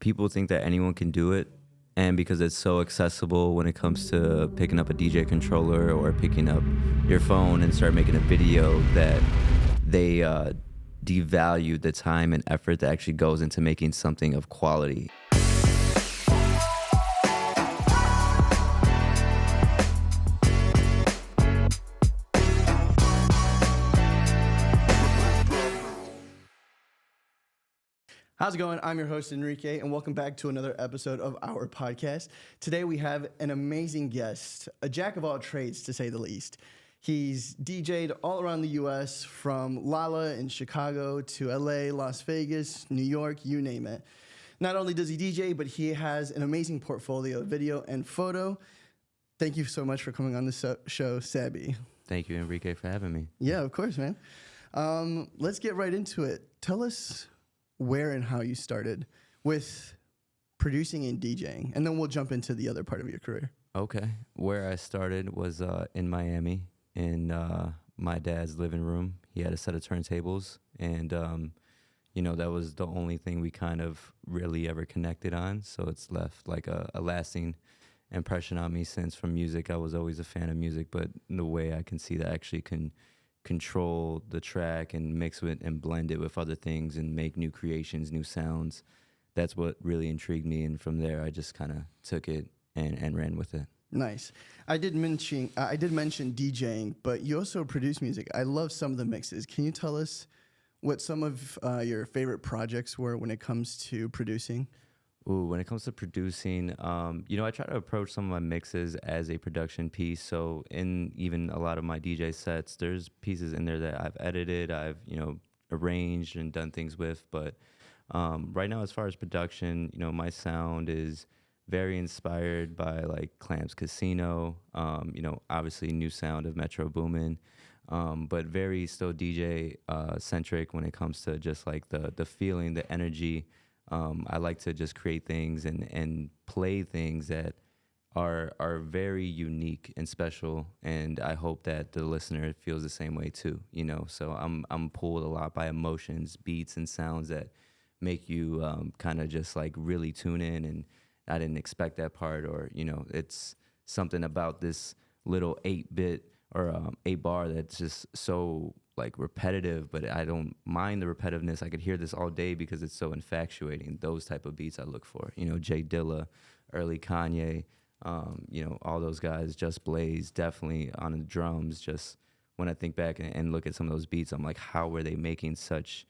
people think that anyone can do it, and because it's so accessible when it comes to picking up a DJ controller or picking up your phone and start making a video, that they devalue the time and effort that actually goes into making something of quality. How's it going? I'm your host, Enrique, and welcome back to another episode of our podcast. Today we have an amazing guest, a jack of all trades, to say the least. He's DJ'd all around the U.S., from Lala in Chicago to L.A., Las Vegas, New York, you name it. Not only does he DJ, but he has an amazing portfolio of video and photo. Thank you so much for coming on the show, Sabby. Thank you, Enrique, for having me. Yeah, of course, man. Let's get right into it. Tell us where and how you started with producing and DJing, and then we'll jump into the other part of your career. Okay. Where I started was in Miami, in my dad's living room. He had a set of turntables, and, that was the only thing we kind of really ever connected on, so it's left like a lasting impression on me since. From music, I was always a fan of music, but the way I can see that I actually can control the track and mix it and blend it with other things and make new creations, new sounds. That's what really intrigued me, and from there I just kind of took it and ran with it. Nice. I did mention DJing, but you also produce music. I love some of the mixes. Can you tell us what some of your favorite projects were when it comes to producing? Ooh, when it comes to producing, I try to approach some of my mixes as a production piece. So in even a lot of my DJ sets, there's pieces in there that I've edited, I've, arranged and done things with. But right now, as far as production, my sound is very inspired by like Clamp's Casino, obviously new sound of Metro Boomin, but very still DJ centric when it comes to just like the feeling, the energy. I like to just create things and play things that are very unique and special, and I hope that the listener feels the same way too. So I'm pulled a lot by emotions, beats, and sounds that make you kind of just like really tune in. And I didn't expect that part, or it's something about this little 8-bit or 8-bar that's just so like repetitive, but I don't mind the repetitiveness. I could hear this all day because it's so infatuating. Those type of beats I look for. Jay Dilla, early Kanye, all those guys, Just Blaze, definitely on the drums. Just when I think back and look at some of those beats, I'm like, how were they making such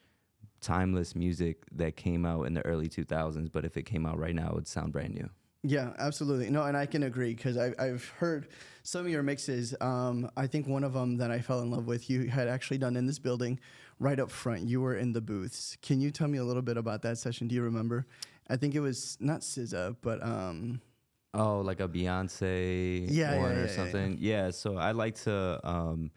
timeless music that came out in the early 2000s, but if it came out right now, it would sound brand new. Yeah, absolutely. No, and I can agree because I've heard some of your mixes. I think one of them that I fell in love with, you had actually done in this building right up front. You were in the booths. Can you tell me a little bit about that session? Do you remember? I think it was not SZA, but... Oh, like a Beyonce one or something? Yeah, so I like to...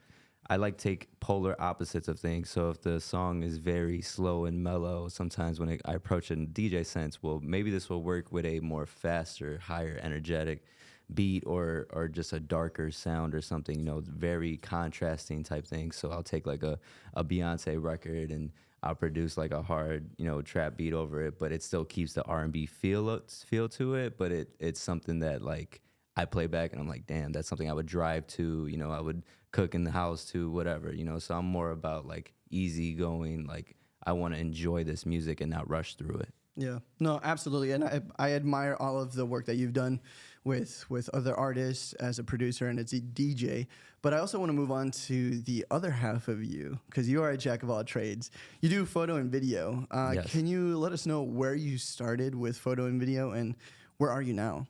take polar opposites of things. So if the song is very slow and mellow, sometimes when I approach it in DJ sense, well, maybe this will work with a more faster, higher energetic beat or just a darker sound or something, very contrasting type thing. So I'll take like a Beyonce record and I'll produce like a hard, trap beat over it, but it still keeps the R&B feel to it, but it's something that like I play back and I'm like, damn, that's something I would drive to, I would cook in the house to, whatever, so I'm more about like easy going, like I want to enjoy this music and not rush through it. Yeah, no, absolutely. And I admire all of the work that you've done with other artists as a producer and as a DJ. But I also want to move on to the other half of you, because you are a jack of all trades. You do photo and video. Yes. Can you let us know where you started with photo and video and where are you now?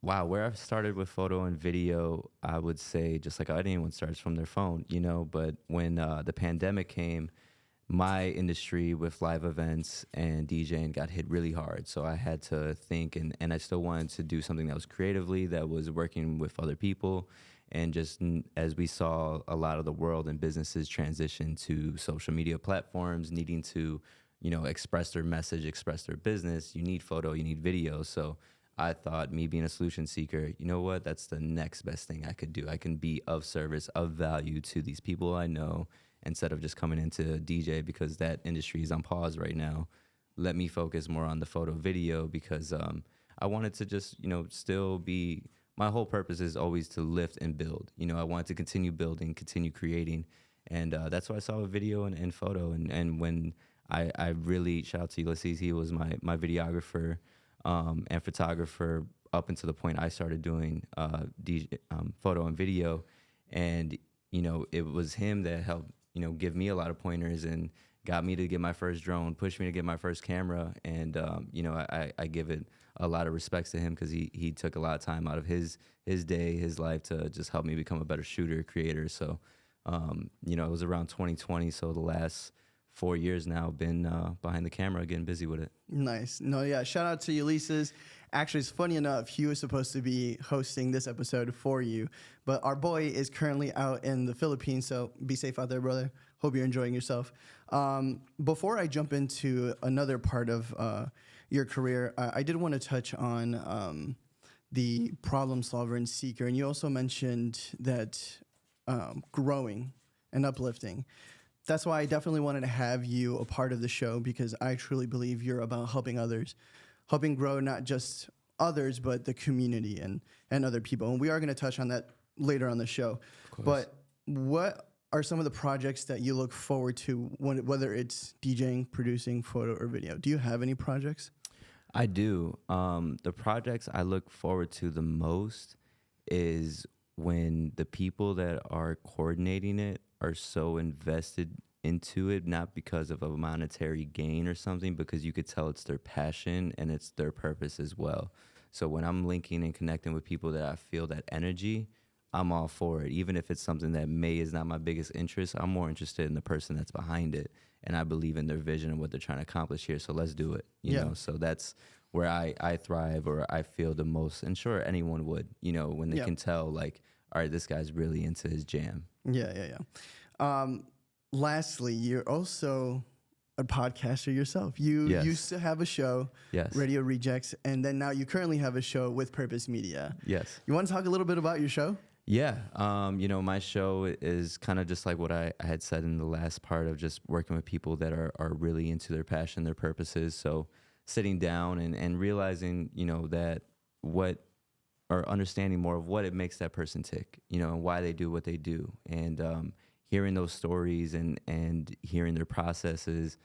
Wow, where I've started with photo and video, I would say just like anyone starts from their phone, but when the pandemic came, my industry with live events and DJing got hit really hard. So I had to think, and I still wanted to do something that was creatively, that was working with other people. And just as we saw a lot of the world and businesses transition to social media platforms, needing to, express their message, express their business, you need photo, you need video. So I thought, me being a solution seeker, you know what, that's the next best thing I could do. I can be of service, of value to these people I know, instead of just coming into DJ because that industry is on pause right now. let me focus more on the photo video because I wanted to just, still be, my whole purpose is always to lift and build. I wanted to continue building, continue creating. And that's why I saw a video and photo. And when I really, shout out to Ulysses, he was my videographer and photographer up until the point I started doing photo and video. And, it was him that helped, give me a lot of pointers and got me to get my first drone, pushed me to get my first camera. And, I give it a lot of respects to him because he took a lot of time out of his day, his life to just help me become a better shooter, creator. So, it was around 2020. So the last 4 years now been behind the camera, getting busy with it. Nice. No, yeah. Shout out to Ulysses. Actually, it's funny enough, he was supposed to be hosting this episode for you, but our boy is currently out in the Philippines, so be safe out there, brother. Hope you're enjoying yourself. Before I jump into another part of your career, I did want to touch on the problem solver and seeker, and you also mentioned that growing and uplifting. That's why I definitely wanted to have you a part of the show, because I truly believe you're about helping others, helping grow not just others, but the community and other people. And we are going to touch on that later on the show. But what are some of the projects that you look forward to, whether it's DJing, producing, photo, or video? Do you have any projects? I do. The projects I look forward to the most is when the people that are coordinating it are so invested into it, not because of a monetary gain or something, because you could tell it's their passion and it's their purpose as well. So when I'm linking and connecting with people that I feel that energy, I'm all for it. Even if it's something that is not my biggest interest, I'm more interested in the person that's behind it. And I believe in their vision and what they're trying to accomplish here. So let's do it. You know, so that's where I thrive, or I feel the most. And sure, anyone would, when they can tell, like, all right, this guy's really into his jam. Yeah. Lastly, you're also a podcaster yourself. You used to have a show, Radio Rejects, and then now you currently have a show with Purpose Media. Yes. You want to talk a little bit about your show? Yeah. My show is kind of just like what I had said in the last part of just working with people that are really into their passion, their purposes. So sitting down and realizing, that or understanding more of what it makes that person tick, and why they do what they do. And hearing those stories and hearing their processes,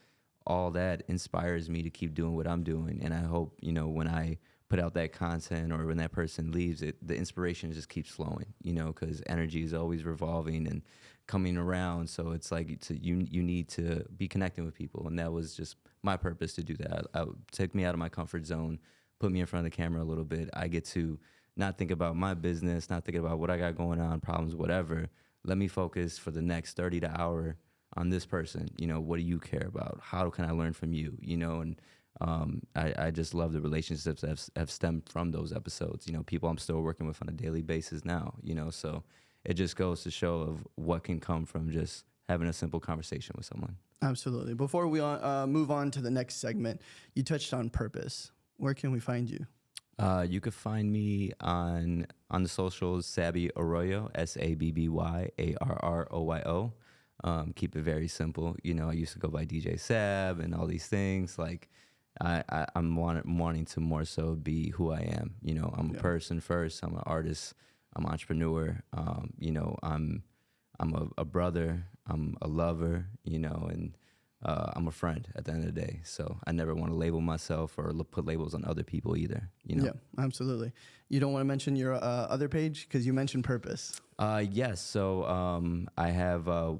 all that inspires me to keep doing what I'm doing. And I hope, when I put out that content or when that person leaves, the inspiration just keeps flowing, because energy is always revolving and coming around. So it's like you need to be connecting with people. And that was just my purpose to do that. I take me out of my comfort zone, put me in front of the camera a little bit. I get to not think about my business, not thinking about what I got going on, problems, whatever. Let me focus for the next 30 to hour on this person. What do you care about? How can I learn from you? And I just love the relationships that have stemmed from those episodes. People I'm still working with on a daily basis now, so it just goes to show of what can come from just having a simple conversation with someone. Absolutely. Before we move on to the next segment, you touched on purpose. Where can we find you? You could find me on the socials, Sabby Arroyo, SABBYARROYO. Keep it very simple. I used to go by DJ Sab and all these things. Like, I'm wanting to more so be who I am. I'm a person first. I'm an artist. I'm an entrepreneur. I'm a brother. I'm a lover. And I'm a friend at the end of the day. So I never want to label myself or put labels on other people either. Yeah, absolutely. You don't want to mention your other page because you mentioned purpose. Yes. So I have.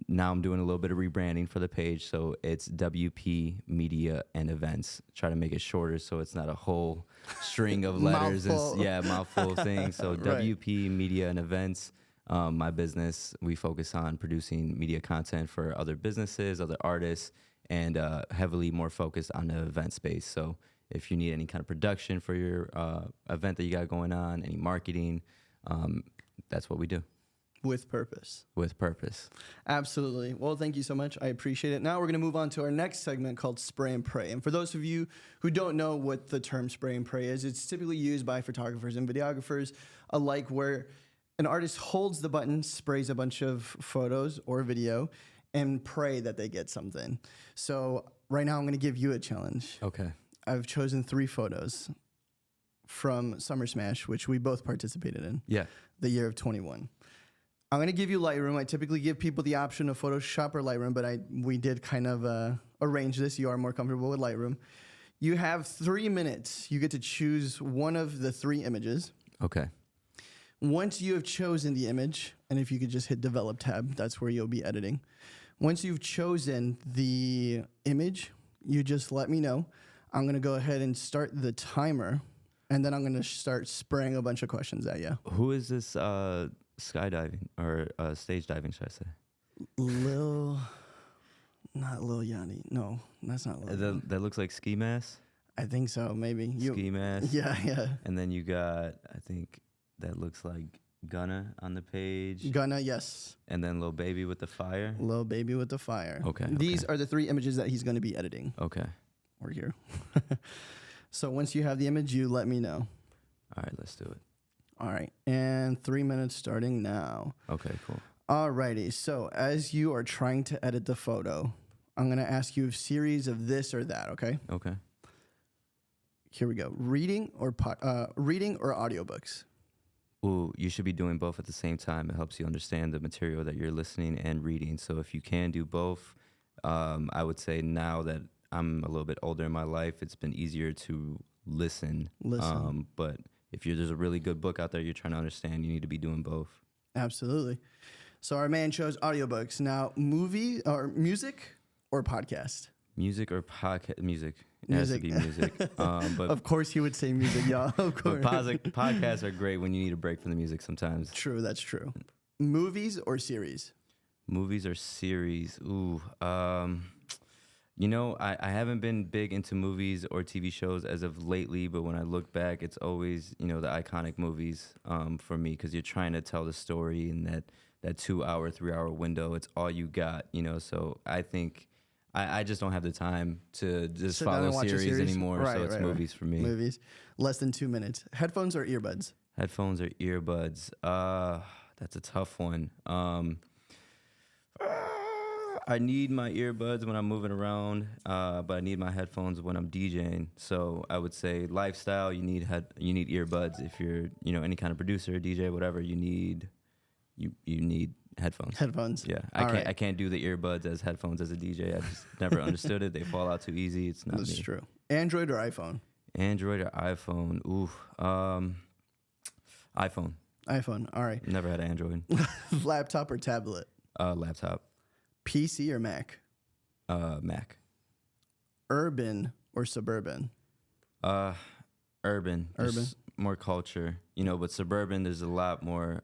Now I'm doing a little bit of rebranding for the page, so it's WP Media and Events. Try to make it shorter so it's not a whole string of letters. Mouthful thing. So WP Media and Events. My business, we focus on producing media content for other businesses, other artists, and heavily more focused on the event space. So if you need any kind of production for your event that you got going on, any marketing, that's what we do. With purpose. With purpose. Absolutely. Well, thank you so much. I appreciate it. Now we're going to move on to our next segment called Spray and Pray. And for those of you who don't know what the term spray and pray is, it's typically used by photographers and videographers alike, where an artist holds the button, sprays a bunch of photos or video, and pray that they get something. So right now I'm going to give you a challenge. Okay. I've chosen 3 photos from Summer Smash, which we both participated in. Yeah. The year of 21. I'm going to give you Lightroom. I typically give people the option of Photoshop or Lightroom, but we did kind of arrange this. You are more comfortable with Lightroom. You have 3 minutes. You get to choose one of the 3 images. Okay. Once you have chosen the image, and if you could just hit Develop tab, that's where you'll be editing. Once you've chosen the image, you just let me know. I'm going to go ahead and start the timer, and then I'm going to start spraying a bunch of questions at you. Who is this skydiving or stage diving, should I say? Not Lil Yachty. No, that's not Lil Yachty. That looks like Ski Mask. I think so, maybe. Ski Mask. Yeah. And then you got, I think that looks like Gunna on the page. Gunna, yes. And then Lil Baby with the fire. Lil Baby with the fire. Okay. These are the 3 images that he's going to be editing. Okay. We're here. So once you have the image, you let me know. All right, let's do it. All right. And 3 minutes starting now. Okay, cool. Alrighty. So as you are trying to edit the photo, I'm going to ask you a series of this or that, okay? Okay. Here we go. Reading or audiobooks? Ooh, you should be doing both at the same time. It helps you understand the material that you're listening and reading. So if you can do both, I would say now that I'm a little bit older in my life, it's been easier to listen. But if there's a really good book out there you're trying to understand, you need to be doing both. Absolutely. So our man chose audiobooks. Now, movie or music or podcast? Music or podcast? Music. It has to be music. But of course he would say music, y'all. Of course. But podcasts are great when you need a break from the music sometimes. True, that's true. Movies or series? Movies or series? Ooh. You know, I haven't been big into movies or TV shows as of lately, but when I look back, it's always, the iconic movies for me, because you're trying to tell the story in that 2-hour, 3-hour window. It's all you got, so I think I just don't have the time to just follow series anymore, so it's movies for me. Movies. Less than 2 minutes. Headphones or earbuds? Headphones or earbuds? That's a tough one. I need my earbuds when I'm moving around, but I need my headphones when I'm DJing. So I would say lifestyle, you need earbuds. If you're, any kind of producer, DJ, whatever, you need headphones. Headphones. Yeah. I can't do the earbuds as headphones as a DJ. I just never understood it. They fall out too easy. It's not me. That's true. Android or iPhone? Android or iPhone? Ooh. iPhone. iPhone. All right. Never had an Android. Laptop or tablet? Laptop. PC or Mac? Mac. Urban or suburban? Urban. There's more culture, but suburban, there's a lot more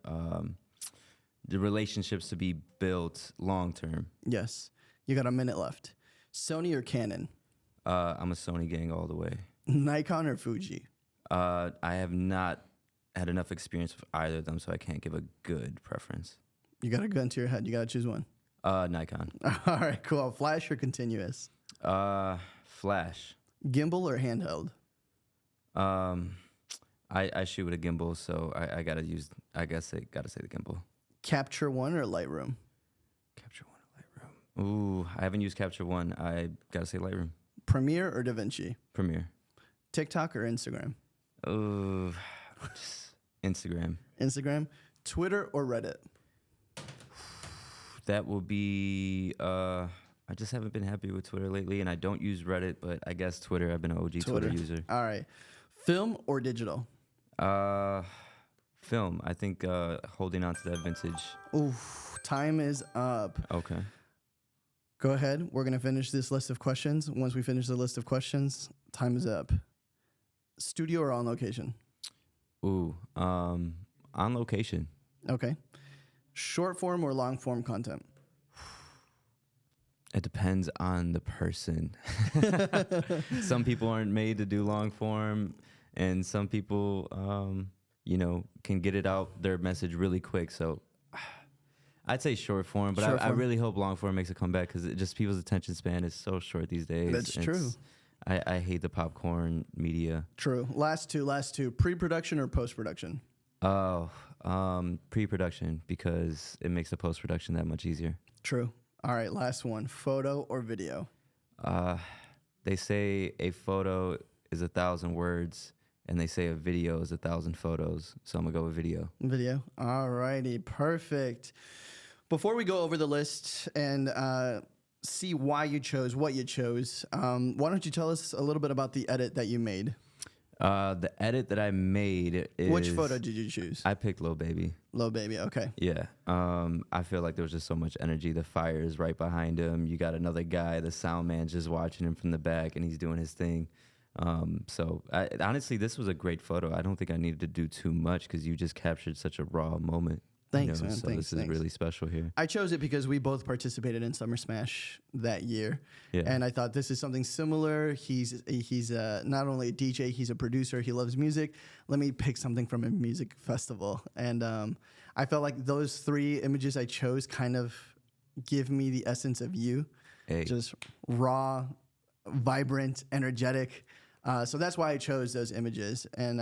the relationships to be built long term. Yes. You got a minute left. Sony or Canon? I'm a Sony gang all the way. Nikon or Fuji? I have not had enough experience with either of them, so I can't give a good preference. You got a gun to your head. You got to choose one. Nikon. All right, cool. Flash or continuous? Flash. Gimbal or handheld? I shoot with a gimbal, so I gotta say the gimbal. Capture One or Lightroom? Capture One or Lightroom? Ooh, I haven't used Capture One. I gotta say Lightroom. Premiere or DaVinci? Premiere. TikTok or Instagram? Ooh, Instagram. Instagram. Twitter or Reddit? That will be. I just haven't been happy with Twitter lately, and I don't use Reddit, but I guess Twitter. I've been an OG Twitter user. All right. Film or digital? Film. I think holding on to that vintage. Oof, time is up. Okay. Go ahead. We're going to finish this list of questions. Once we finish the list of questions, time is up. Studio or on location? Ooh, on location. Okay. Short form or long form content? It depends on the person. Some people aren't made to do long form, and some people, can get it out their message really quick. So I'd say short form, but I really hope long form makes a comeback, because just people's attention span is so short these days. That's true. I hate the popcorn media. True. Last two. Pre-production or post-production? Oh, pre-production, because it makes the post-production that much easier. True. All right, last one. Photo or video? Uh, they say a photo is 1,000 words, and they say a video is 1,000 photos. So I'm gonna go with video. Video. All righty, perfect. Before we go over the list and see why you chose what you chose, why don't you tell us a little bit about the edit that you made? The edit that I made is Which photo did you choose? I picked Lil Baby. Lil Baby. Okay. Yeah. I feel like there was just so much energy. The fire is right behind him. You got another guy, the sound man, just watching him from the back, and he's doing his thing. Honestly, this was a great photo. I don't think I needed to do too much because you just captured such a raw moment. Thanks, man. So Thanks, this is really special here. I chose it because we both participated in Summer Smash that year, Yeah. and I thought this is something similar. He's not only a DJ, he's a producer. He loves music. Let me pick something from a music festival, and I felt like those three images I chose kind of give me the essence of you, Hey. just raw, vibrant, energetic. So that's why I chose those images, and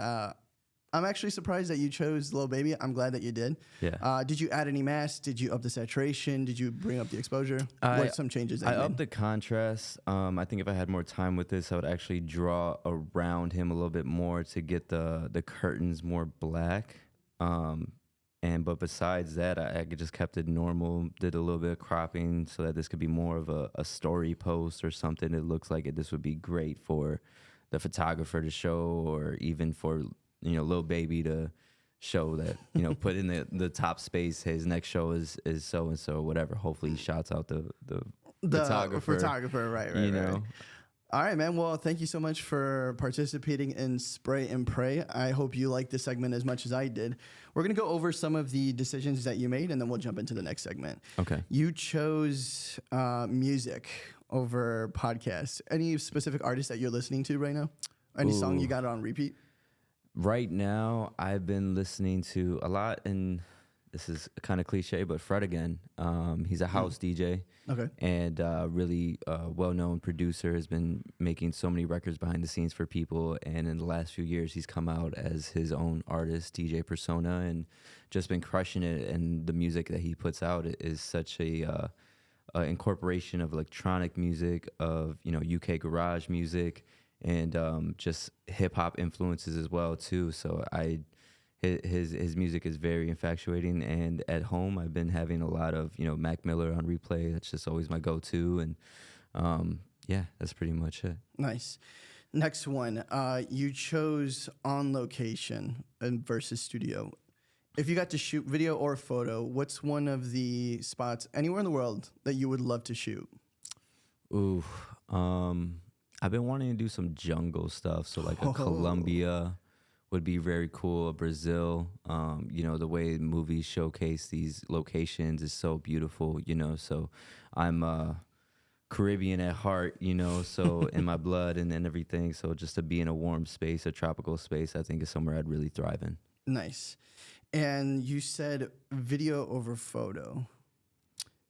I'm actually surprised that you chose Lil Baby. I'm glad that you did. Yeah. Did you add any masks? Did you up the saturation? Did you bring up the exposure? What are some changes that I you made? upped the contrast. I think if I had more time with this, I would actually draw around him a little bit more to get the curtains more black. But besides that, I just kept it normal. Did a little bit of cropping so that this could be more of a story post or something. It looks like this would be great for the photographer to show, or even for Lil Baby to show that, put in the top space. His next show is so and so, whatever. Hopefully, he shouts out the photographer. Right. You know. All right, man. Well, thank you so much for participating in Spray and Pray. I hope you liked this segment as much as I did. We're going to go over some of the decisions that you made, and then we'll jump into the next segment. Okay. You chose music over podcasts. Any specific artists that you're listening to right now? Any song you got on repeat? Right now, I've been listening to a lot, and this is kind of cliche, but Fred again. He's a house DJ. Okay. And really well-known producer, has been making so many records behind the scenes for people. And in the last few years, he's come out as his own artist, DJ persona, and just been crushing it. And the music that he puts out is such a incorporation of electronic music, of UK garage music, and just hip hop influences as well too. So his music is very infatuating, and at home I've been having a lot of Mac Miller on replay. That's just always my go-to, and yeah, that's pretty much it. Nice. Next one, you chose on location versus studio. If you got to shoot video or photo, what's one of the spots anywhere in the world that you would love to shoot? Ooh, I've been wanting to do some jungle stuff, so like a Colombia would be very cool. Brazil, the way movies showcase these locations is so beautiful, so I'm Caribbean at heart, so in my blood and everything. So just to be in a warm space, a tropical space, I think is somewhere I'd really thrive in. Nice. And you said video over photo.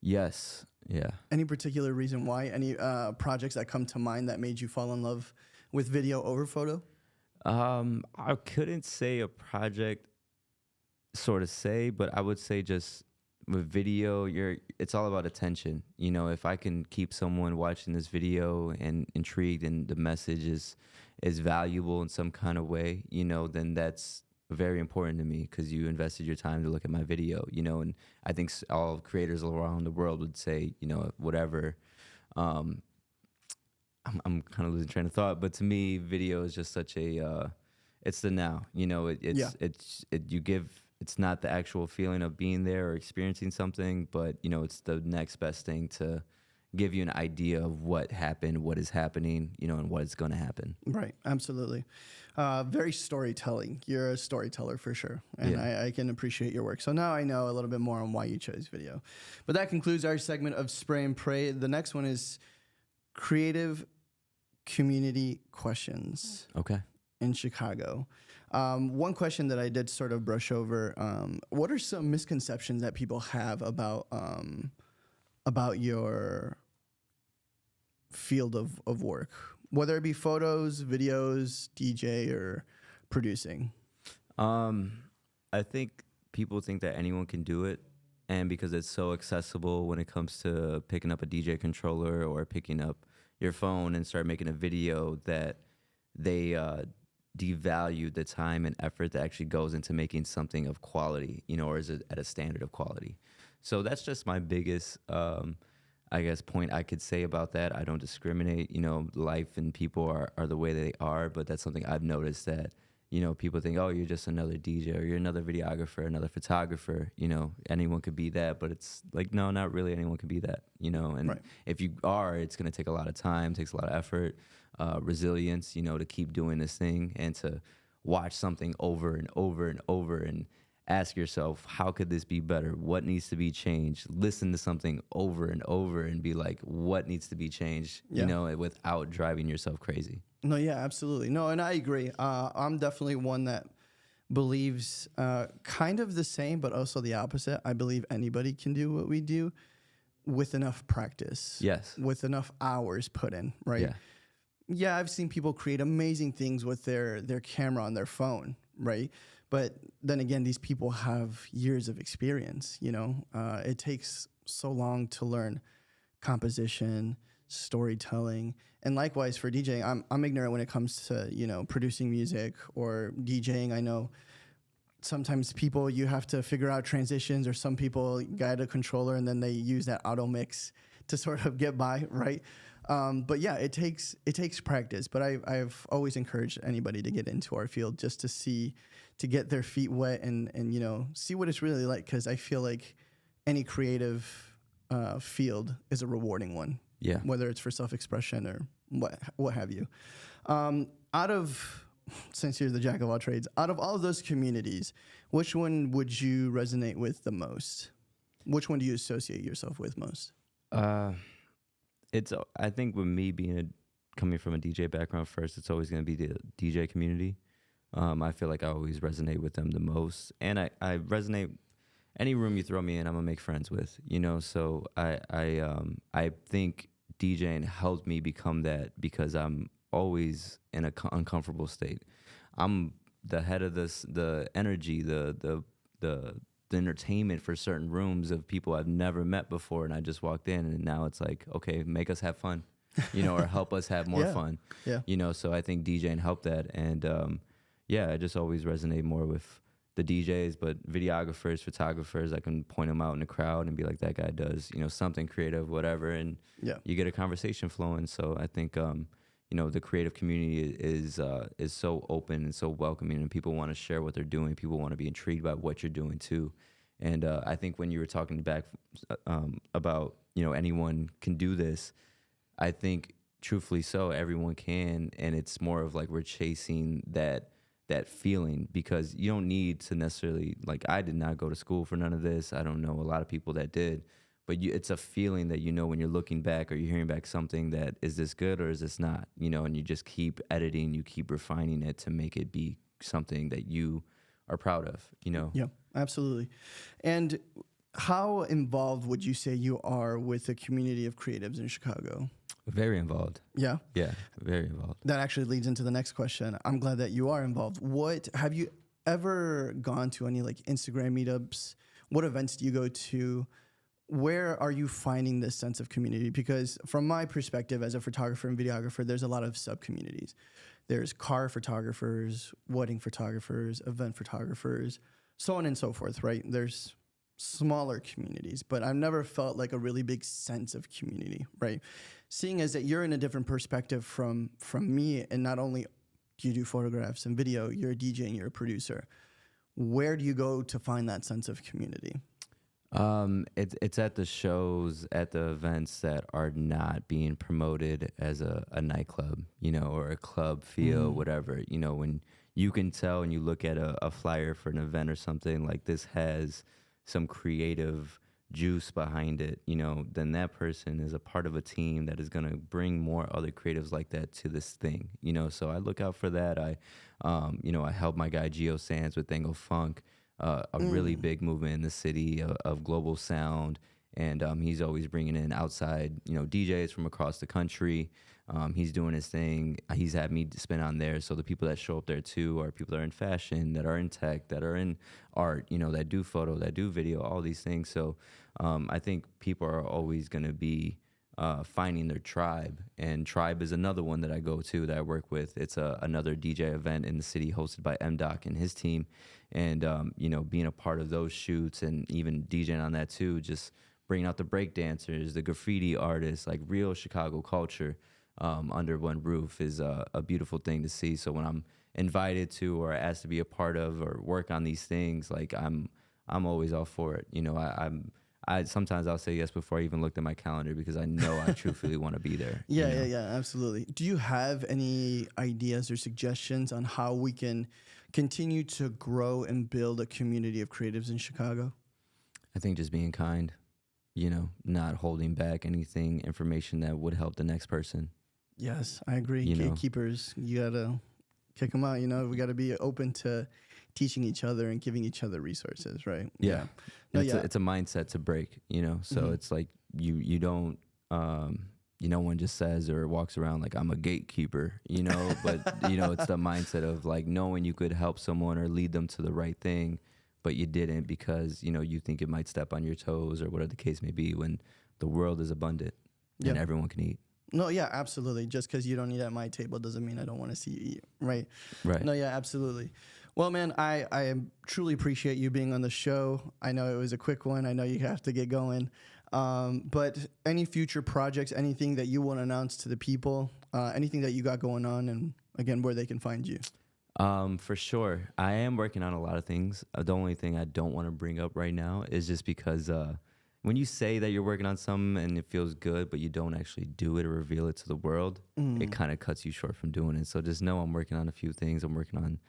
Yes. Yeah. Any particular reason why? Any projects that come to mind that made you fall in love with video over photo? I couldn't say a project but I would say just with video, it's all about attention. If I can keep someone watching this video and intrigued, and the message is valuable in some kind of way, then that's very important to me, because you invested your time to look at my video, and I think all creators around the world would say, whatever. I'm kind of losing train of thought, but to me, video is just such a, it's the now, it's not the actual feeling of being there or experiencing something, but it's the next best thing to give you an idea of what happened, what is happening, and what is going to happen. Right. Absolutely. Very storytelling. You're a storyteller for sure. And Yeah. I can appreciate your work. So now I know a little bit more on why you chose video. But that concludes our segment of Spray and Pray. The next one is creative community questions. Okay. In Chicago. One question that I did sort of brush over, what are some misconceptions that people have about your field of work, whether it be photos, videos, DJ, or producing? I think people think that anyone can do it, and because it's so accessible when it comes to picking up a DJ controller or picking up, your phone and start making a video, that they devalue the time and effort that actually goes into making something of quality, or is it at a standard of quality? So that's just my biggest, I guess, point I could say about that. I don't discriminate. Life and people are the way they are, but that's something I've noticed that, people think, oh, you're just another DJ or you're another videographer, another photographer. Anyone could be that, but it's like, no, not really. Anyone could be that. And Right. if you are, it's going to take a lot of time, takes a lot of effort, resilience, to keep doing this thing and to watch something over and over and over and ask yourself, how could this be better? What needs to be changed? Listen to something over and over and be like, what needs to be changed, Yeah. without driving yourself crazy. No, yeah, absolutely. No, and I agree. I'm definitely one that believes kind of the same, but also the opposite. I believe anybody can do what we do with enough practice. Yes. With enough hours put in, right? Yeah. Yeah, I've seen people create amazing things with their camera on their phone, right? But then again, these people have years of experience, It takes so long to learn composition, storytelling, and likewise for DJing. I'm ignorant when it comes to, producing music or DJing. I know sometimes you have to figure out transitions, or some people guide a controller and then they use that auto mix to sort of get by, right? But yeah, it takes practice. But I've always encouraged anybody to get into our field just to get their feet wet and see what it's really like, because I feel like any creative field is a rewarding one. Yeah. Whether it's for self-expression or what have you. Since you're the jack of all trades, out of all of those communities, which one would you resonate with the most? Which one do you associate yourself with most? I think with me coming from a DJ background first, it's always going to be the DJ community. I feel like I always resonate with them the most, and I resonate. Any room you throw me in, I'm gonna make friends with. So I think DJing helped me become that, because I'm always in a uncomfortable state. I'm the head of the energy, the entertainment for certain rooms of people I've never met before, and I just walked in, and now it's like, okay, make us have fun, or help us have more Yeah. fun. Yeah. So I think DJing helped that, and I just always resonate more with the DJs, but videographers, photographers, I can point them out in the crowd and be like, that guy does, something creative, whatever, and Yeah. you get a conversation flowing. So I think, the creative community is so open and so welcoming, and people want to share what they're doing. People want to be intrigued by what you're doing too. And I think when you were talking back about, anyone can do this, I think truthfully so, everyone can, and it's more of like we're chasing that feeling, because you don't need to necessarily, like, I did not go to school for none of this. I don't know a lot of people that did, but it's a feeling that when you're looking back or you're hearing back something, that is this good or is this not, and you just keep editing, you keep refining it to make it be something that you are proud of, Yeah, absolutely. And how involved would you say you are with the community of creatives in Chicago? Very involved. Yeah. Yeah, very involved. That actually leads into the next question. I'm glad that you are involved. Have you ever gone to any like Instagram meetups? What events do you go to? Where are you finding this sense of community? Because from my perspective as a photographer and videographer, there's a lot of sub-communities. There's car photographers, wedding photographers, event photographers, so on and so forth, right? There's smaller communities, but I've never felt like a really big sense of community, right? Seeing as that you're in a different perspective from me, and not only do you do photographs and video, you're a DJ and you're a producer. Where do you go to find that sense of community? It's at the shows, at the events that are not being promoted as a nightclub, or a club feel, whatever, when you can tell and you look at a flyer for an event or something, like this has some creative juice behind it, then that person is a part of a team that is going to bring more other creatives like that to this thing, so I look out for that. I help my guy Geo Sands with Dango Funk, a really big movement in the city of global sound. And he's always bringing in outside, DJs from across the country. He's doing his thing. He's had me spin on there. So the people that show up there too are people that are in fashion, that are in tech, that are in art, that do photo, that do video, all these things. So I think people are always going to be finding their tribe. And Tribe is another one that I go to that I work with. It's another DJ event in the city hosted by MDoc and his team. And, being a part of those shoots and even DJing on that too, just bringing out the break dancers, the graffiti artists, like real Chicago culture under one roof is a beautiful thing to see. So when I'm invited to or asked to be a part of or work on these things, like I'm always all for it. I sometimes I'll say yes before I even looked at my calendar because I know I truthfully want to be there. Yeah, absolutely. Do you have any ideas or suggestions on how we can continue to grow and build a community of creatives in Chicago? I think just being kind, not holding back anything, information that would help the next person. Yes, I agree. Gatekeepers, you gotta kick them out. We gotta be open to teaching each other and giving each other resources, right? Yeah. No, it's a mindset to break, so it's like you don't, no one just says or walks around like I'm a gatekeeper, but, it's the mindset of like knowing you could help someone or lead them to the right thing, but you didn't because, you think it might step on your toes or whatever the case may be when the world is abundant and everyone can eat. No, yeah, absolutely. Just because you don't eat at my table doesn't mean I don't want to see you eat, right? Right. No, yeah, absolutely. Well, man, I truly appreciate you being on the show. I know it was a quick one. I know you have to get going. But any future projects, anything that you want to announce to the people, anything that you got going on, and again, where they can find you? For sure. I am working on a lot of things. The only thing I don't want to bring up right now is just because when you say that you're working on something and it feels good, but you don't actually do it or reveal it to the world, it kind of cuts you short from doing it. So just know I'm working on a few things. I'm working on,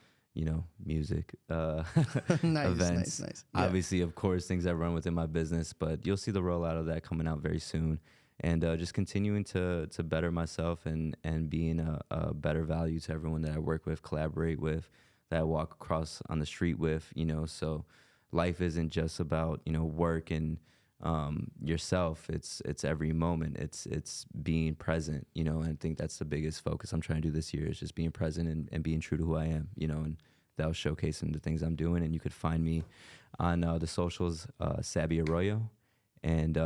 music, events. Nice. Yeah. Obviously, of course, things that run within my business, but you'll see the rollout of that coming out very soon. And just continuing to better myself and being a better value to everyone that I work with, collaborate with, that I walk across on the street with, so life isn't just about, work and yourself. It's every moment. It's being present, and I think that's the biggest focus I'm trying to do this year is just being present and being true to who I am, and that'll showcase in the things I'm doing. And you could find me on the socials, Sabby Arroyo, and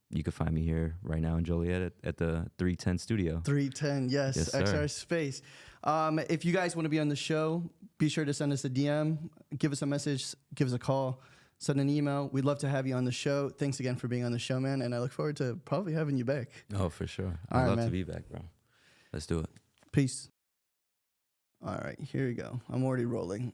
you can find me here right now in Joliet at the 310 studio. 310, yes XR Space. If you guys want to be on the show, be sure to send us a DM, give us a message, give us a call, send an email. We'd love to have you on the show. Thanks again for being on the show, man. And I look forward to probably having you back. Oh, for sure. All I'd right, love man. to be back, bro. Let's do it. Peace. All right, here we go. I'm already rolling.